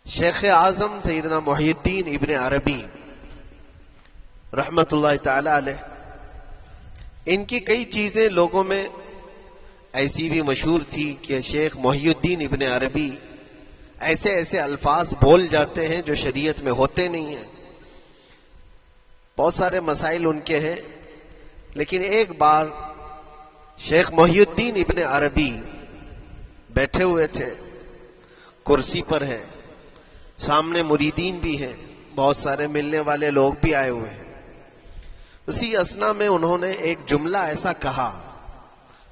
شیخ اعظم سیدنا محی الدین ابن عربی رحمت اللہ تعالی علیہ، ان کی کئی چیزیں لوگوں میں ایسی بھی مشہور تھی کہ شیخ محی الدین ابن عربی ایسے ایسے الفاظ بول جاتے ہیں جو شریعت میں ہوتے نہیں ہیں. بہت سارے مسائل ان کے ہیں، لیکن ایک بار شیخ محی الدین ابن عربی بیٹھے ہوئے تھے، کرسی پر ہے، سامنے مریدین بھی ہیں، بہت سارے ملنے والے لوگ بھی آئے ہوئے ہیں. اسی اثنا میں انہوں نے ایک جملہ ایسا کہا،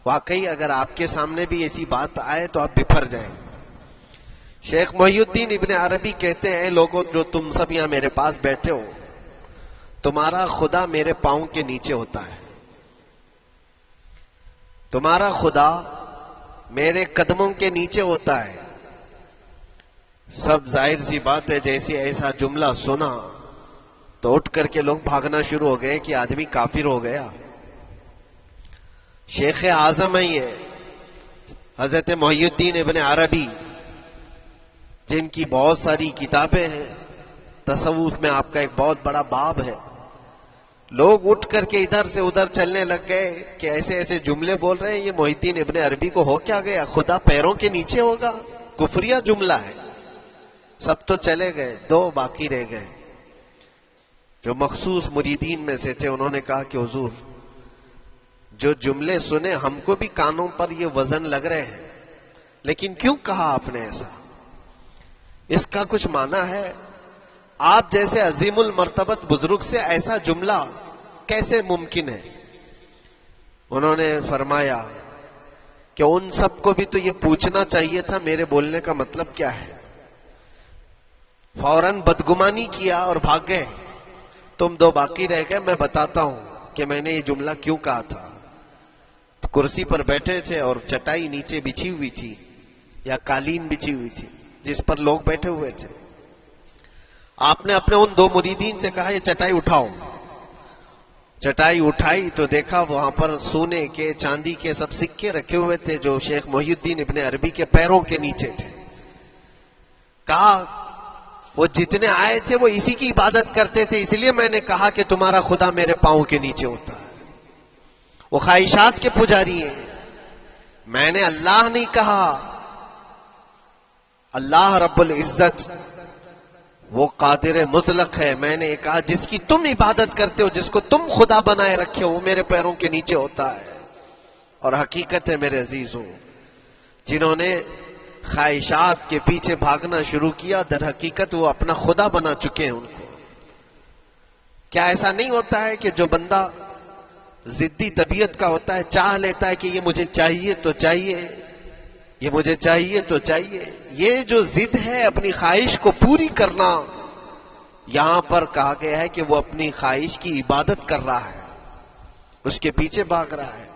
واقعی اگر آپ کے سامنے بھی ایسی بات آئے تو آپ بپھر جائیں. شیخ محی الدین ابن عربی کہتے ہیں، لوگوں جو تم سب یہاں میرے پاس بیٹھے ہو، تمہارا خدا میرے پاؤں کے نیچے ہوتا ہے، تمہارا خدا میرے قدموں کے نیچے ہوتا ہے. سب ظاہر سی بات ہے، جیسے ایسا جملہ سنا تو اٹھ کر کے لوگ بھاگنا شروع ہو گئے کہ آدمی کافر ہو گیا. شیخ اعظم ہے یہ حضرت محی الدین ابن عربی، جن کی بہت ساری کتابیں ہیں. تصوف میں آپ کا ایک بہت بڑا باب ہے. لوگ اٹھ کر کے ادھر سے ادھر چلنے لگ گئے کہ ایسے ایسے جملے بول رہے ہیں، یہ محی الدین ابن عربی کو ہو کیا گیا؟ خدا پیروں کے نیچے ہوگا؟ کفریہ جملہ ہے. سب تو چلے گئے، دو باقی رہ گئے جو مخصوص مریدین میں سے تھے. انہوں نے کہا کہ حضور، جو جملے سنے ہم کو بھی کانوں پر یہ وزن لگ رہے ہیں، لیکن کیوں کہا آپ نے ایسا؟ اس کا کچھ معنی ہے؟ آپ جیسے عظیم المرتبت بزرگ سے ایسا جملہ کیسے ممکن ہے؟ انہوں نے فرمایا کہ ان سب کو بھی تو یہ پوچھنا چاہیے تھا میرے بولنے کا مطلب کیا ہے. فوراً بدگمانی کیا اور بھاگ گئے. تم دو باقی رہ گئے. میں بتاتا ہوں کہ میں نے یہ جملہ کیوں کہا تھا. تو کرسی پر بیٹھے تھے اور چٹائی نیچے بچھی ہوئی تھی یا قالین بچھی ہوئی تھی جس پر لوگ بیٹھے ہوئے تھے. آپ نے اپنے ان دو مریدین سے کہا، یہ چٹائی اٹھاؤ. چٹائی اٹھائی تو دیکھا وہاں پر سونے کے، چاندی کے سب سکے رکھے ہوئے تھے جو شیخ محی الدین ابن عربی کے پیروں کے نیچے تھے. کہا وہ جتنے آئے تھے وہ اسی کی عبادت کرتے تھے، اس لیے میں نے کہا کہ تمہارا خدا میرے پاؤں کے نیچے ہوتا ہے. وہ خواہشات کے پجاری ہیں. میں نے اللہ نہیں کہا. اللہ رب العزت وہ قادر مطلق ہے. میں نے کہا جس کی تم عبادت کرتے ہو، جس کو تم خدا بنائے رکھے ہو، وہ میرے پیروں کے نیچے ہوتا ہے. اور حقیقت ہے میرے عزیزوں، جنہوں نے خواہشات کے پیچھے بھاگنا شروع کیا، در حقیقت وہ اپنا خدا بنا چکے ہیں ان کو. کیا ایسا نہیں ہوتا ہے کہ جو بندہ ضدی طبیعت کا ہوتا ہے، چاہ لیتا ہے کہ یہ مجھے چاہیے تو چاہیے، یہ مجھے چاہیے تو چاہیے. یہ جو ضد ہے اپنی خواہش کو پوری کرنا، یہاں پر کہا گیا ہے کہ وہ اپنی خواہش کی عبادت کر رہا ہے، اس کے پیچھے بھاگ رہا ہے.